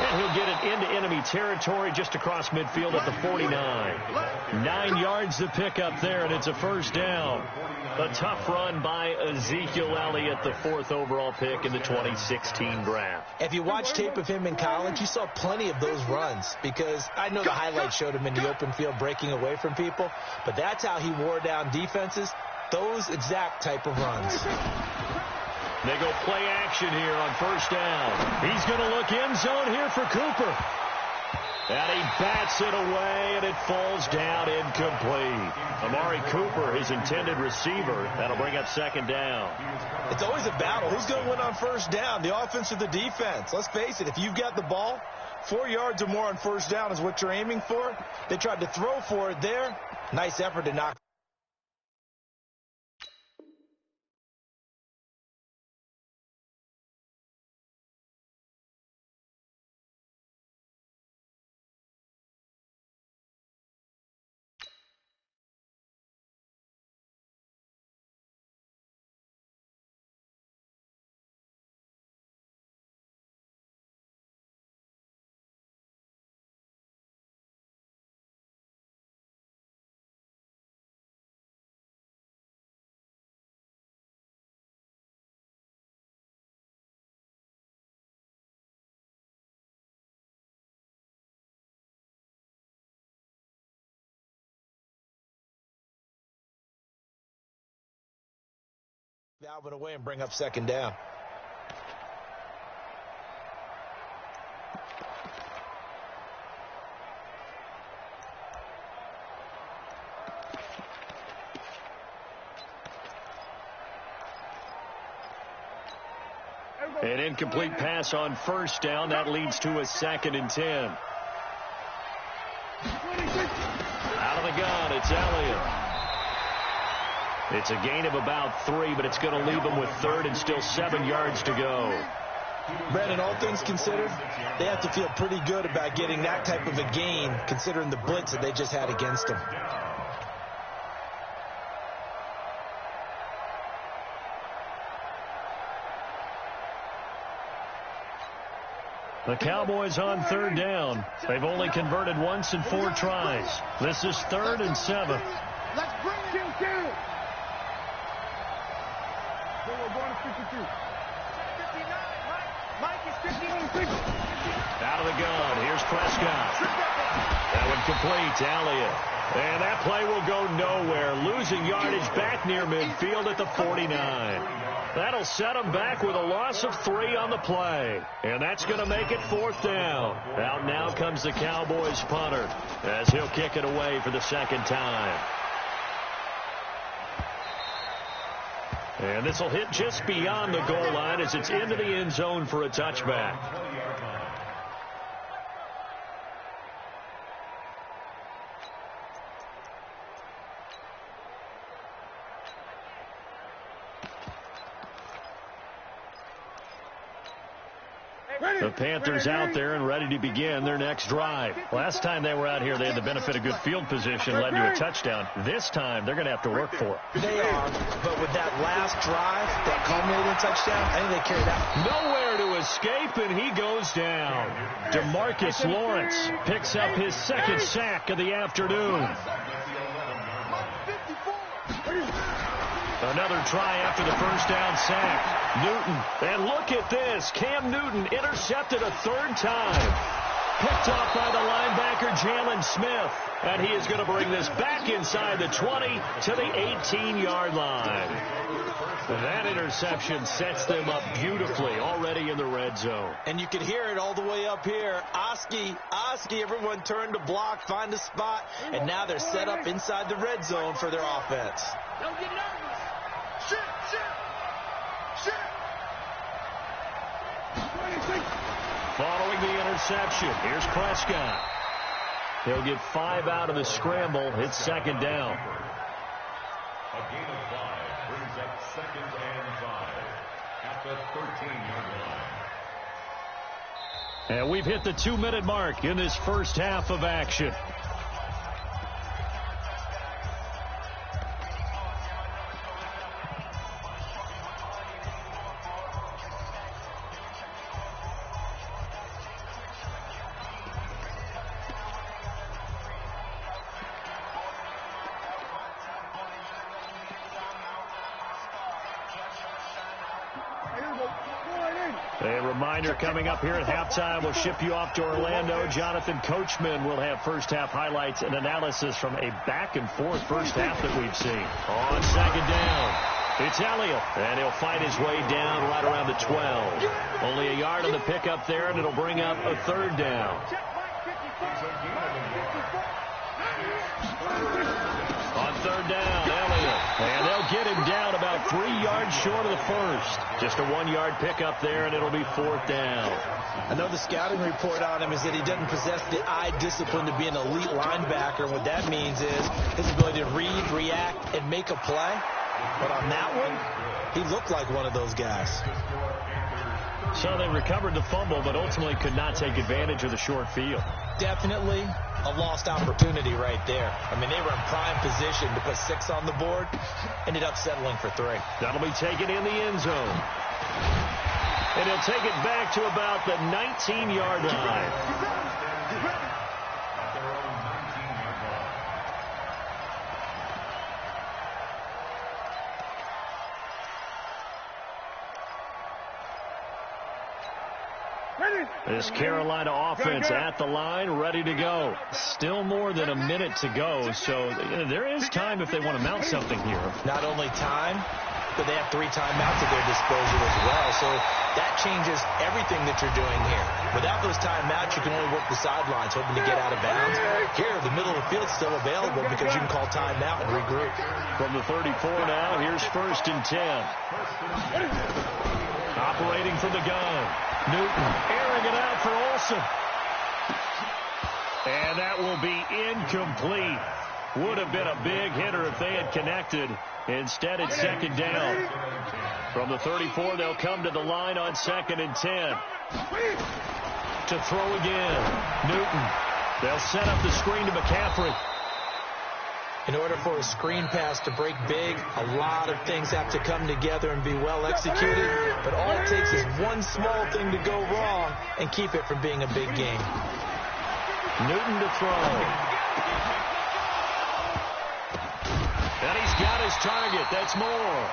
And he'll get it into enemy territory just across midfield at the 49. 9 yards to pick up there, and it's a 1st down. A tough run by Ezekiel Elliott, the 4th overall pick in the 2016 draft. If you watch tape of him in college, you saw plenty of those runs, because I know the highlights showed him in the open field breaking away from people, but that's how he wore down defenses, those exact type of runs. They go play action here on 1st down. He's going to look end zone here for Cooper. And he bats it away, and it falls down incomplete. Amari Cooper, his intended receiver. That'll bring up 2nd down. It's always a battle. Who's going to win on 1st down, the offense or the defense? Let's face it, if you've got the ball, 4 yards or more on 1st down is what you're aiming for. They tried to throw for it there. Nice effort to knock that one away and bring up second down. An incomplete pass on first down. That leads to a 2nd and 10. Out of the gun, it's Elliott. It's a gain of about 3, but it's going to leave them with 3rd and still 7 yards to go. Brandon, all things considered, they have to feel pretty good about getting that type of a gain considering the blitz that they just had against them. The Cowboys on 3rd down. They've only converted once in 4 tries. This is 3rd and 7. Let's bring him down. So we're going to 52. 59, Mike is 51. Out of the gun. Here's Prescott. That one complete to Elliott. And that play will go nowhere. Losing yardage back near midfield at the 49. That'll set them back with a loss of 3 on the play. And that's going to make it 4th down. Out now comes the Cowboys punter as he'll kick it away for the 2nd time. And this will hit just beyond the goal line as it's into the end zone for a touchback. The Panthers out there and ready to begin their next drive. Last time they were out here, they had the benefit of good field position, led to a touchdown. This time, they're going to have to work for it. They are, but with that last drive, that culminating touchdown, I think they carried out. Nowhere to escape, and he goes down. DeMarcus Lawrence picks up his 2nd sack of the afternoon. Another try after the first down sack. Newton, and look at this. Cam Newton intercepted a 3rd time. Picked off by the linebacker, Jalen Smith. And he is going to bring this back inside the 20 to the 18-yard line. That interception sets them up beautifully already in the red zone. And you can hear it all the way up here. Oski, everyone turned to block, find a spot, and now they're set up inside the red zone for their offense. Don't get nervous. Shit. Following the interception, here's Prescott. He'll get 5 out of the scramble. It's 2nd down. A gain of 5 brings up 2nd and 5 at the 13-yard line. And we've hit the 2-minute mark in this first half of action. A reminder coming up here at halftime. We'll ship you off to Orlando. Jonathan Coachman will have first half highlights and analysis from a back-and-forth first half that we've seen. On 2nd down, it's Elliott, and he'll fight his way down right around the 12. Only a yard on the pickup there, and it'll bring up a 3rd down. On 3rd down, Elliott. And they'll get him down about 3 yards short of the first. Just a 1-yard pickup there, and it'll be 4th down. I know the scouting report on him is that he doesn't possess the eye discipline to be an elite linebacker. And what that means is his ability to read, react, and make a play. But on that one, he looked like one of those guys. So they recovered the fumble, but ultimately could not take advantage of the short field. Definitely a lost opportunity right there. I mean, they were in prime position to put 6 on the board. Ended up settling for 3. That'll be taken in the end zone. And he'll take it back to about the 19-yard line. This Carolina offense at the line, ready to go. Still more than a minute to go, so there is time if they want to mount something here. Not only time, but they have 3 timeouts at their disposal as well. So that changes everything that you're doing here. Without those timeouts, you can only work the sidelines, hoping to get out of bounds. Here, the middle of the field's still available because you can call timeout and regroup. From the 34 now, here's 1st and 10. Operating from the gun. Newton airing it out for Olsen. And that will be incomplete. Would have been a big hitter if they had connected. Instead, it's 2nd down. From the 34, they'll come to the line on 2nd and 10. To throw again. Newton. They'll set up the screen to McCaffrey. In order for a screen pass to break big, a lot of things have to come together and be well executed. But all it takes is one small thing to go wrong and keep it from being a big game. Newton to throw. And he's got his target. That's more.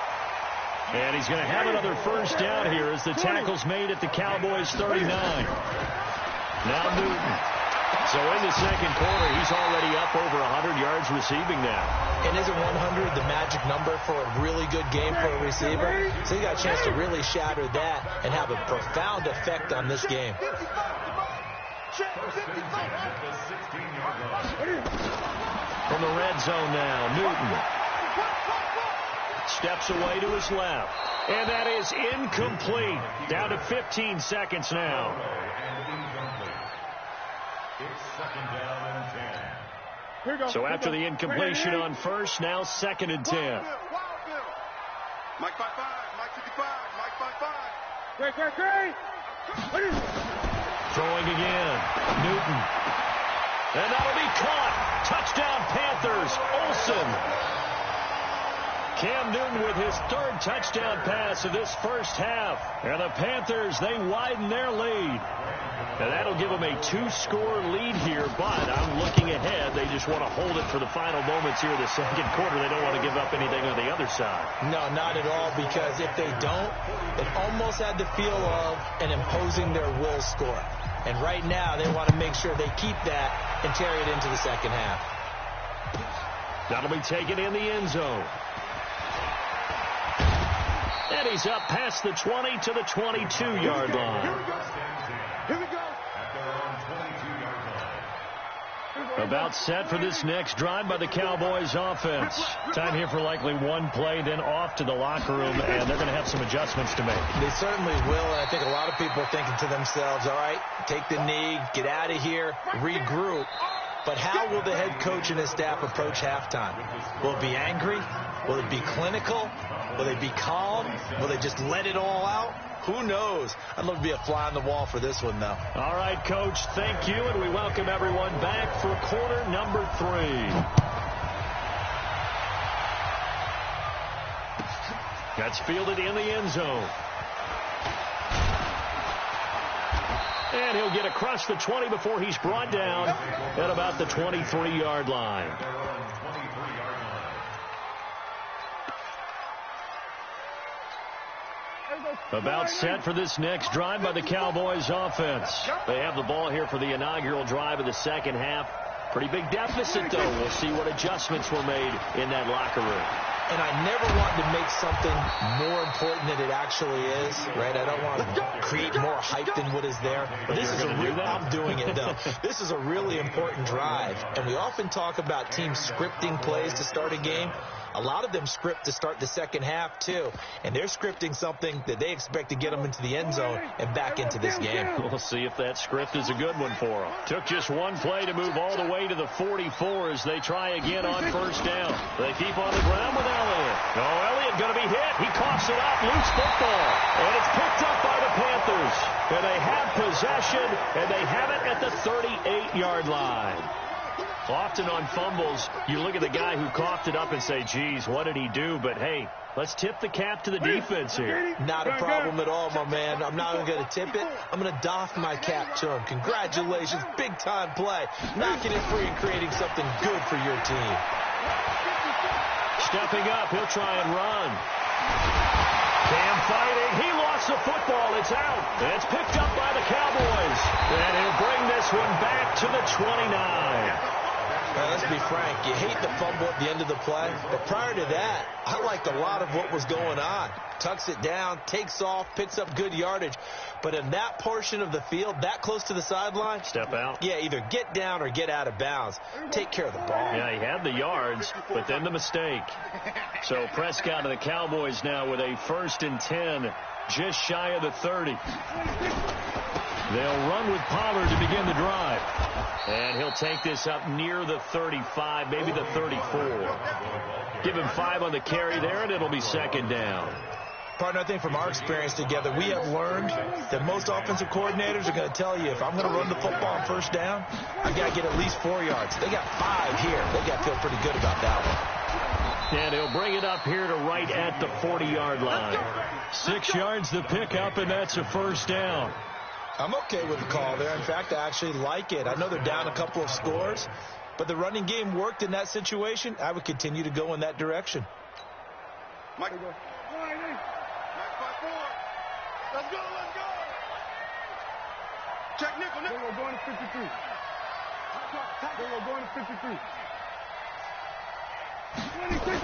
And he's going to have another 1st down here as the tackle's made at the Cowboys' 39. Now Newton. So in the 2nd quarter, he's already up over 100 yards receiving now. And isn't 100 the magic number for a really good game for a receiver? So he got a chance to really shatter that and have a profound effect on this game. From the red zone now, Newton. Steps away to his left. And that is incomplete. Down to 15 seconds now. It's 2nd down and 10. So after the incompletion on 1st, now 2nd and 10. Mike 5-5, Mike 55, Mike 5-5. Great. Throwing again. Newton. And that'll be caught. Touchdown Panthers. Olsen. Cam Newton with his 3rd touchdown pass of this 1st half. And the Panthers, they widen their lead. And that'll give them a 2-score lead here, but I'm looking ahead. They just want to hold it for the final moments here of the 2nd quarter. They don't want to give up anything on the other side. No, not at all, because if they don't, it almost had the feel of an imposing their will score. And right now, they want to make sure they keep that and carry it into the 2nd half. That'll be taken in the end zone. And he's up past the 20 to the 22-yard line. Here we go. About set for this next drive by the Cowboys offense. Time here for likely one play, then off to the locker room, and they're going to have some adjustments to make. They certainly will, and I think a lot of people are thinking to themselves, all right, take the knee, get out of here, regroup. But how will the head coach and his staff approach halftime? Will it be angry? Will it be clinical? Will they be calm? Will they just let it all out? Who knows? I'd love to be a fly on the wall for this one, though. All right, Coach, thank you, and we welcome everyone back for quarter number 3. That's fielded in the end zone. And he'll get across the 20 before he's brought down at about the 23-yard line. About set for this next drive by the Cowboys offense. They have the ball here for the inaugural drive of the 2nd half. Pretty big deficit, though. We'll see what adjustments were made in that locker room. And I never want to make something more important than it actually is, right? I don't want to create more hype than what is there. But this is a real, I'm doing it, though. This is a really important drive. And we often talk about teams scripting plays to start a game. A lot of them script to start the 2nd half, too. And they're scripting something that they expect to get them into the end zone and back into this game. We'll see if that script is a good one for them. Took just one play to move all the way to the 44 as they try again on 1st down. They keep on the ground with Elliott. Oh, Elliott going to be hit. He coughs it up. Loose football. And it's picked up by the Panthers. And they have possession, and they have it at the 38-yard line. Often on fumbles, you look at the guy who coughed it up and say, geez, what did he do? But, hey, let's tip the cap to the defense here. Not a problem at all, my man. I'm not even going to tip it. I'm going to doff my cap to him. Congratulations. Big-time play. Knocking it free and creating something good for your team. Stepping up, he'll try and run. Cam fighting. He lost the football. It's out. It's picked up by the Cowboys. And he'll bring this one back to the 29. Let's be frank, you hate the fumble at the end of the play, but prior to that, I liked a lot of what was going on. Tucks it down, takes off, picks up good yardage, but in that portion of the field, that close to the sideline, step out. Yeah, either get down or get out of bounds. Take care of the ball. Yeah, he had the yards, but then the mistake. So Prescott and the Cowboys now with a 1st and 10, just shy of the 30. They'll run with Pollard to begin the drive. And he'll take this up near the 35, maybe the 34. Give him 5 on the carry there, and it'll be 2nd down. Partner, I think from our experience together, we have learned that most offensive coordinators are going to tell you, if I'm going to run the football on 1st down, I've got to get at least 4 yards. They got 5 here. They got to feel pretty good about that one. And he'll bring it up here to right at the 40-yard line. 6 yards the pickup, and that's a 1st down. I'm okay with the call there. In fact, I actually like it. I know they're down a couple of scores, but the running game worked in that situation. I would continue to go in that direction. Mike, go. Mike, 5-4. Let's go. Check nickel. We're going to 53. We're going to 53. 26.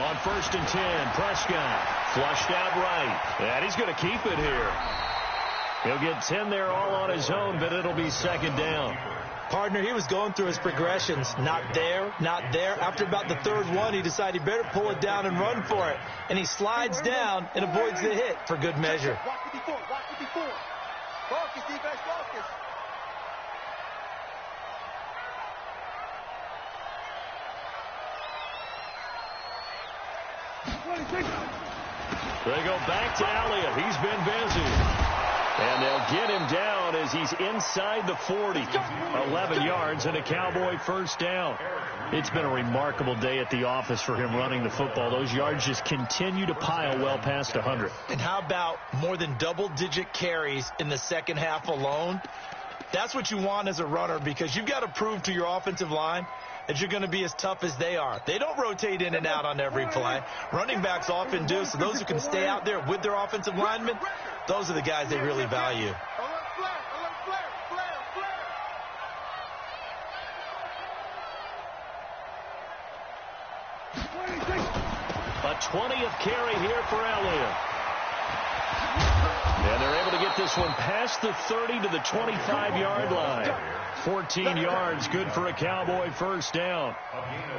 On 1st and 10, Prescott flushed out right. And he's going to keep it here. He'll get 10 there all on his own, but it'll be 2nd down. Partner, he was going through his progressions. Not there, not there. After about the 3rd one, he decided he better pull it down and run for it. And he slides down and avoids the hit for good measure. Walk 54. Focus, defense, focus. They go back to Elliott. He's been busy. And they'll get him down as he's inside the 40. 11 yards and a Cowboy 1st down. It's been a remarkable day at the office for him running the football. Those yards just continue to pile well past 100. And how about more than double-digit carries in the 2nd half alone? That's what you want as a runner, because you've got to prove to your offensive line that you're going to be as tough as they are. They don't rotate in and out on every play. Running backs often do, so those who can stay out there with their offensive linemen, those are the guys they really value. A 20th carry here for Elliott. And they're able to get this one past the 30 to the 25-yard line. 14 yards, good for a Cowboy 1st down.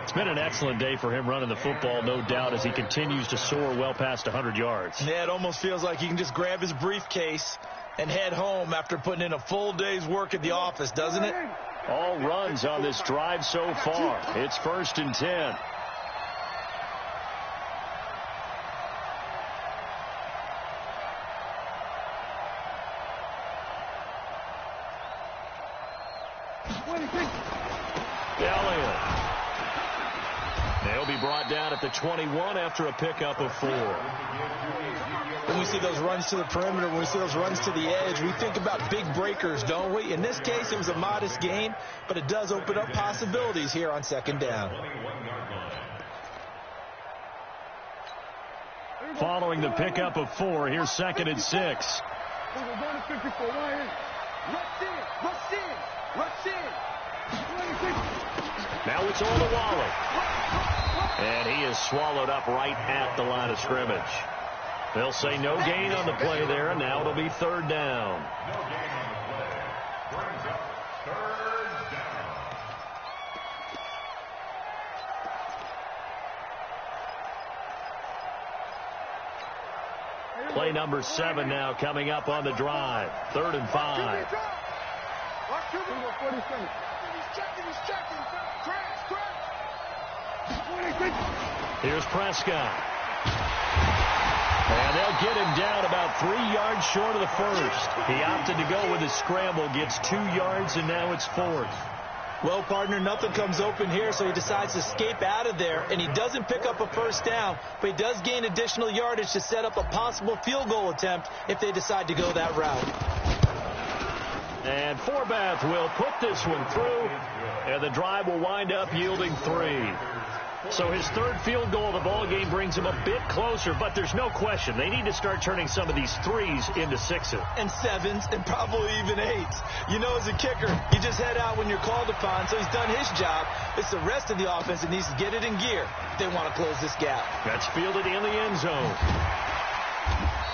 It's been an excellent day for him running the football, no doubt, as he continues to soar well past 100 yards. Yeah, it almost feels like he can just grab his briefcase and head home after putting in a full day's work at the office, doesn't it? All runs on this drive so far. It's 1st and 10. Elliott. They'll be brought down at the 21 after a pickup of 4. When we see those runs to the perimeter, when we see those runs to the edge, we think about big breakers, don't we? In this case, it was a modest gain, but it does open up possibilities here on 2nd down. Following the pickup of 4, here's 2nd and 6. We're going to 54. Rush in. Now it's on the Waller. And he is swallowed up right at the line of scrimmage. They'll say no gain on the play there, and now it'll be 3rd down. No gain on the play. Brings up 3rd down. Play number 7 now coming up on the drive. 3rd and 5. Here's Prescott. And they'll get him down about 3 yards short of the 1st. He opted to go with a scramble, gets 2 yards, and now it's 4th. Well, partner, nothing comes open here, so he decides to escape out of there, and he doesn't pick up a 1st down, but he does gain additional yardage to set up a possible field goal attempt if they decide to go that route. And Forbath will put this one through, and the drive will wind up yielding 3. So his third field goal of the ball game brings him a bit closer, but there's no question they need to start turning some of these threes into sixes. And sevens, and probably even eights. You know, as a kicker, you just head out when you're called upon, so he's done his job. It's the rest of the offense that needs to get it in gear if they want to close this gap. That's fielded in the end zone.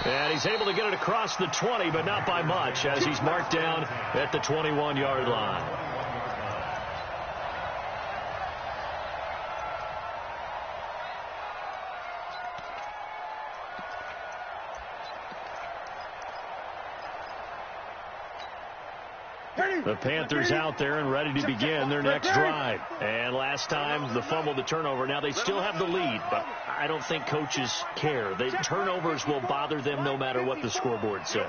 And he's able to get it across the 20, but not by much, as he's marked down at the 21-yard line. The Panthers out there and ready to begin their next drive. And last time, the fumble, the turnover. Now they still have the lead, but I don't think coaches care. The turnovers will bother them no matter what the scoreboard says.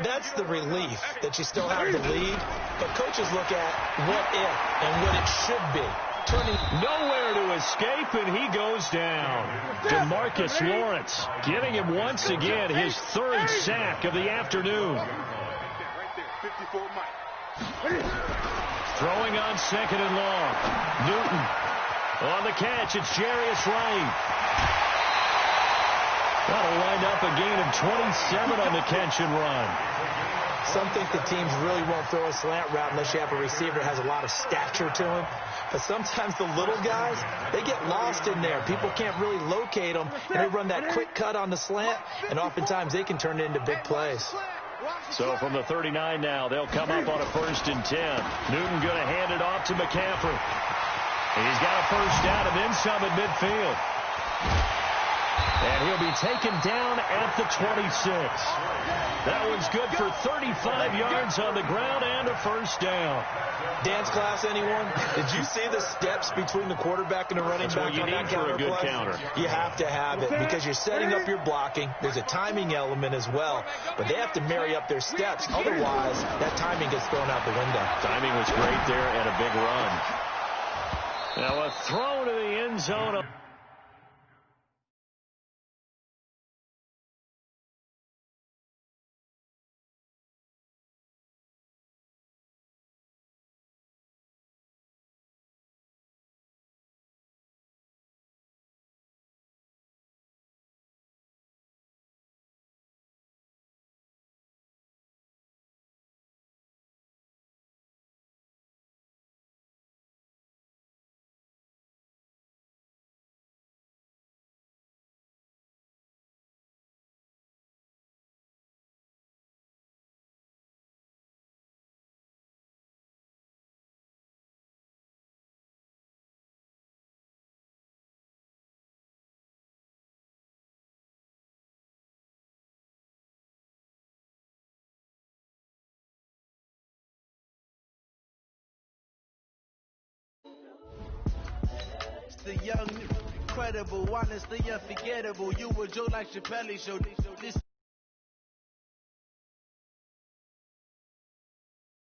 That's the relief that you still have the lead, but coaches look at what if and what it should be. Turning nowhere to escape, and he goes down. DeMarcus Lawrence giving him once again his third sack of the afternoon. Right there, 54 Mike. Throwing on second and long. Newton on the catch. It's Jarius Wright. That'll wind up a gain of 27 on the catch and run. Some think the teams really won't throw a slant route unless you have a receiver that has a lot of stature to him. But sometimes the little guys, they get lost in there. People can't really locate them, and they run that quick cut on the slant, and oftentimes they can turn it into big plays. So from the 39 now, they'll come up on a 1st and 10. Newton going to hand it off to McCaffrey. He's got a first down and then some at midfield. And he'll be taken down at the 26. That one's good for 35 yards on the ground and a first down. Dance class, anyone? Did you see the steps between the quarterback and the running back? That's what you need for a good counter. You have to have it because you're setting up your blocking. There's a timing element as well, but they have to marry up their steps. Otherwise, that timing gets thrown out the window. Timing was great there and a big run. Now a throw to the end zone. The young, incredible, honestly unforgettable. You were Joe like Chappelle Show. This